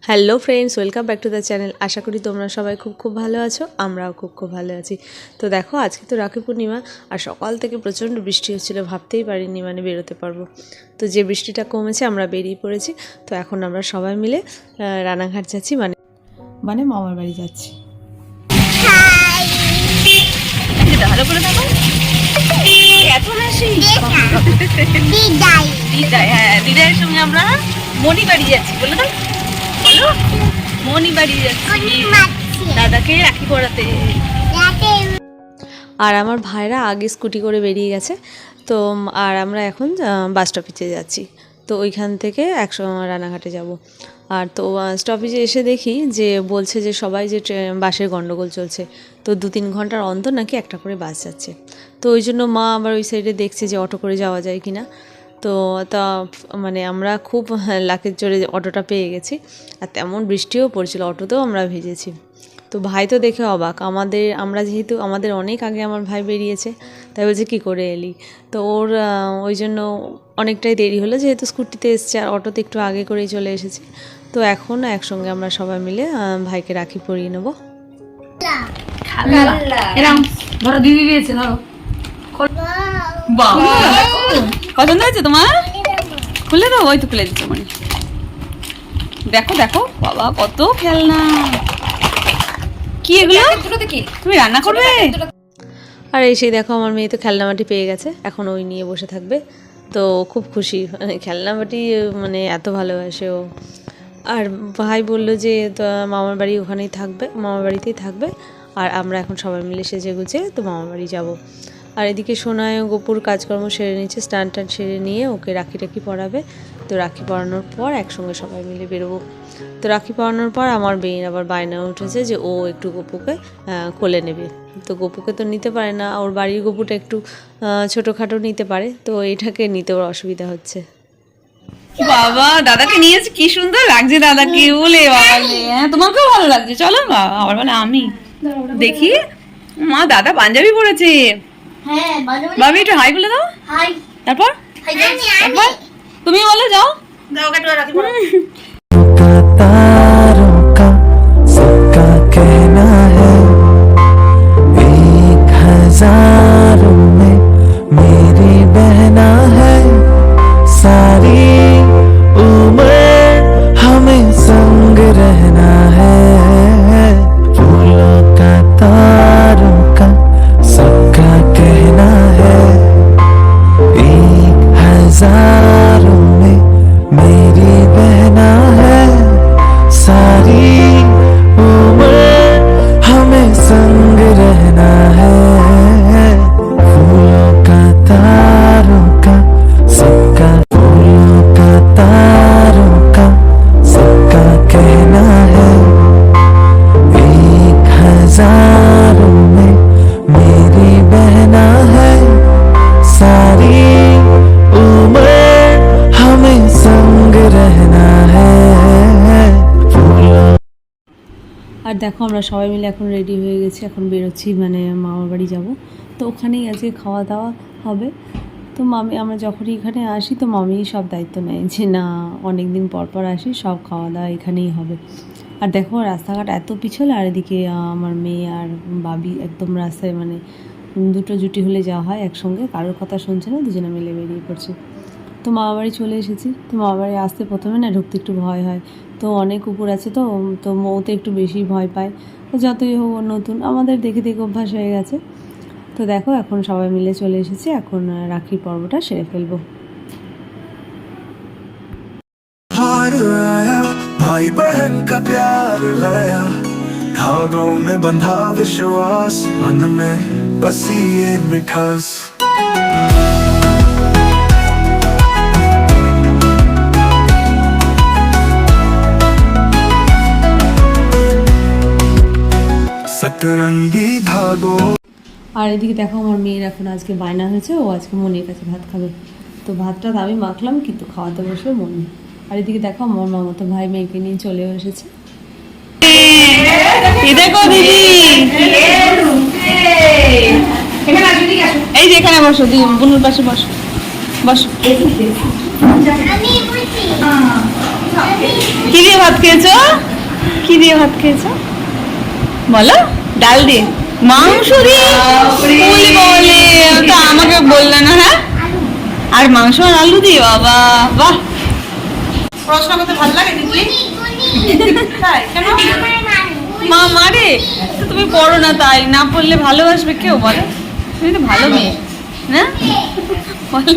Hello friends, welcome back to the channel. আশা করি তোমরা সবাই খুব ভালো আছো। আমরাও খুব ভালো আছি। তো দেখো, আজকে তো রাখি পূর্ণিমা, আর সকাল থেকে প্রচণ্ড বৃষ্টি হচ্ছিল, ভাবতেই পারিনি মানে বেরোতে পারবো। তো যে বৃষ্টিটা কমেছে আমরা বেরিয়ে পড়েছি। তো এখন আমরা সবাই মিলে রানাঘাট যাচ্ছি, মানে মামার বাড়ি যাচ্ছি। ভালো করে থাকো। এত হাসি। দিদাই, হ্যাঁ, দিদাইয়ের সঙ্গে আমরা মনি বাড়ি যাচ্ছি। বলে দাও, বলো। মনি বাড়ি যাচ্ছি দাদাকে রাখি পরাতে। আর আমার ভাইরা আগে স্কুটি করে বেরিয়ে গেছে। তো আর আমরা এখন বাস স্টপেজে যাচ্ছি। তো ওইখান থেকে একসঙ্গে রানাঘাটে যাব। আর তো স্টপেজে এসে দেখি যে বলছে যে সবাই যে বাসের গন্ডগোল চলছে, তো 2-3 ঘন্টার অন্তর নাকি একটা করে বাস যাচ্ছে। তো ওই জন্য মা আবার ওই সাইডে দেখছে যে অটো করে যাওয়া যায় কি না। তো তা মানে আমরা খুব লাকের জোরে অটোটা পেয়ে গেছি। আর তেমন বৃষ্টিও পড়ছিল, অটোতেও আমরা ভিজেছি। তো ভাই তো দেখে অবাক। আমরা যেহেতু আমাদের অনেক আগে আমার ভাই বেরিয়েছে, তাই বলছে কী করে এলি। তো ওর ওই জন্য অনেকটাই দেরি হলো, যেহেতু স্কুটিতে এসছে আর অটোতে একটু আগে করেই চলে এসেছি। তো এখন একসঙ্গে আমরা সবাই মিলে ভাইকে রাখি পরিয়ে নেবো। ধরো দিদি দিয়েছে, ধরো। পছন্দ হয়েছে তোমার? খুলে দাও। ওই তো খুলে দিচ্ছ মানে। দেখো দেখো বাবা, কত খেলনা। কি এগুলো? তুমি রান্না করবে? আর এই সেই দেখো, আমার মেয়ে তো খেলনা মাটি পেয়ে গেছে, এখন ওই নিয়ে বসে থাকবে। তো খুব খুশি, মানে খেলনা মাটি মানে এত ভালোবাসে ও। আর ভাই বললো যে তো মামার বাড়ি ওখানেই থাকবে, মামার বাড়িতেই থাকবে। আর আমরা এখন সবাই মিলে সেজে গুজে তো মামার বাড়ি যাবো। আর এদিকে সোনায় গোপুর কাজকর্ম সেরে নিচ্ছে, স্নান টান সেরে নিয়ে ওকে রাখি পরাবে। তো রাখি পরানোর পর একসঙ্গে সবাই মিলে বেরোবো। তো রাখি পরানোর পর আমার মেয়ের আবার বায়না উঠেছে যে ও একটু গপুকে কোলে নেবে। তো গপুকে তো নিতে পারে না, ওর বাড়ির গপুটা একটু ছোটোখাটো নিতে পারে, তো এটাকে নিতে ওর অসুবিধা হচ্ছে। বাবা, দাদাকে নিয়েছে, কি সুন্দর লাগছে দাদাকে। বলে বাবালে, হ্যাঁ তোমাকেও ভালো লাগছে। চলো আবার বলে আমি দেখি। মা, দাদা পাঞ্জাবি পরেছে। হ্যাঁ, বাবি একটু হাই বলে দাও। হাই। তারপর তুমি বলো, যাও। तारों का सबका कहना है, 1000 में मेरी बहना है, सारी उम्र हमें संग रहना है। फूलों का तारों का सबका कहना है, 1000 में मेरी बहना है, सारी उम्र हमें संग रहना है। फूलों का तारों का सबका, फूलों का तारों का सबका कहना है, 1000 में मेरी बहना है, सारी उम्र हमें संग रहना है। আর দেখো, আমরা সবাই মিলে এখন রেডি হয়ে গেছি, এখন বেরোচ্ছি, মানে মামার বাড়ি যাব। তো ওখানেই আজকে খাওয়া দাওয়া হবে। তো আমরা যখনই এখানে আসি তো মামিই সব দায়িত্ব নেয় যে না, অনেক দিন পর আসি, সব খাওয়া দাওয়া এখানেই হবে। আর দেখো, রাস্তাঘাট এত পিছল, আর এদিকে আমার মেয়ে আর বাবি একদম রাস্তায়, মানে দুটো জুটি হলে যাওয়া হয় একসঙ্গে, কারোর কথা শুনছে না, দুজনে মিলে বেরিয়ে পড়ছে। তো মামা বাড়ি চলে এসেছি। তো মামা বাড়ি আসতে প্রথমে না ঢুকতে একটু ভয় হয়। তো অনেক কুকুর আছে, তো মৌতে একটু বেশি ভয় পায়। তো যতই হোক, নতুন, আমাদের দেখে অভ্যাস হয়ে গেছে। তো দেখো, এখন সবাই মিলে চলে এসেছি, এখন রাখির পর্বটা সেরে ফেলবো। भाई बहन का प्यार लाया, धागों में बंधा विश्वास, मन में बसी ये मिठास। सतरंगी धागों। আর এদিকে দেখো, আমার মেয়ের এখন আজকে বায়না হয়েছে, ও আজকে মনির কাছে ভাত খাবে। তো ভাতটা আমি মাখলাম, কিন্তু খাওয়াতে বসলো মনি। আর এদিকে দেখো, আমার মামাতো ভাই মেয়েকে নিয়ে চলে এসেছে। দেখো দিদি, এই যে এখানে বসো, দিদি বুনুর পাশে বসো, বসো। আমি বলছি কি দিয়ে ভাত খেয়েছো? কি দিয়ে ভাত খেয়েছো বলো? ডাল দিয়ে, মাংস দিয়ে? বলি বলে তো আমাকে বললে না। হ্যাঁ, আর মাংস আর আলু দিয়ে? বাবা বাহ, পড়াশোনা করতে ভালো লাগে দিদি? তাই কেন? মা মারে তো, তুমি পড়ো না তাই? না পড়লে ভালোবাসবে কেউ বলো? তুমি তো ভালো মেয়ে না বলে।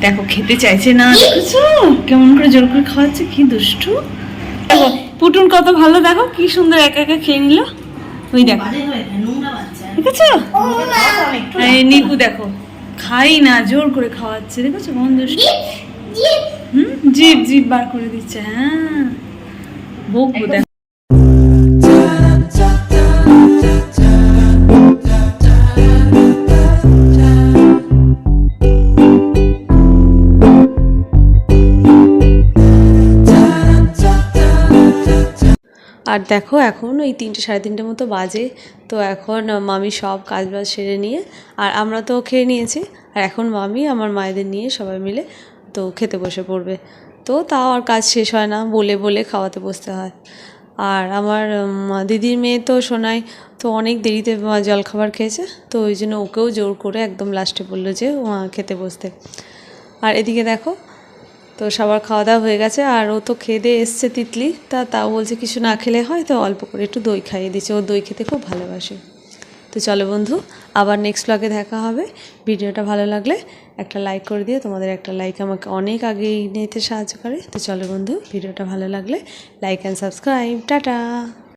দেখো খেতে চাইছে না, দেখেছো কেমন করে জোর করে খাওয়াচ্ছে, কি দুষ্টু। দেখো পুটুন কত ভালো, দেখো কি সুন্দর একা একা খেয়ে নিল। ওই দেখো, দেখেছো? এই নিকু দেখো খাই না, জোর করে খাওয়াচ্ছে, দেখেছো কেমন দুষ্টু। জিভ জিভ বার করে দিচ্ছে। হ্যাঁ বকবো দেখো। আর দেখো এখন ওই 3টে সাড়ে 3টে মতো বাজে। তো এখন মামি সব কাজ বাজ সেরে নিয়ে, আর আমরা তো খেয়ে নিয়েছি, আর এখন মামি আমার মায়েদের নিয়ে সবাই মিলে তো খেতে বসে পড়বে। তো তাও আর কাজ শেষ হয় না, বলে বলে খাওয়াতে বসতে হয়। আর আমার দিদির মেয়ে তো সোনাই তো অনেক দেরিতে জলখাবার খেয়েছে, তো ওই জন্য ওকেও জোর করে একদম লাস্টে বললো যে খেতে বসতে। আর এদিকে দেখো তো সবার খাওয়া দাওয়া হয়ে গেছে, আর ও তো খেয়ে দিয়ে এসছে তিতলি, তাও বলছে কিছু না খেলে হয়, তো অল্প করে একটু দই খাইয়ে দিচ্ছে, ও দই খেতে খুব ভালোবাসে। তো চলো বন্ধু, আবার নেক্সট ব্লগে দেখা হবে। ভিডিওটা ভালো লাগলে একটা লাইক করে দিও, তোমাদের একটা লাইক আমাকে অনেক আগে নিতে সাহায্য করে। তো চলো বন্ধু, ভিডিওটা ভালো লাগলে লাইক অ্যান্ড সাবস্ক্রাইব। টাটা।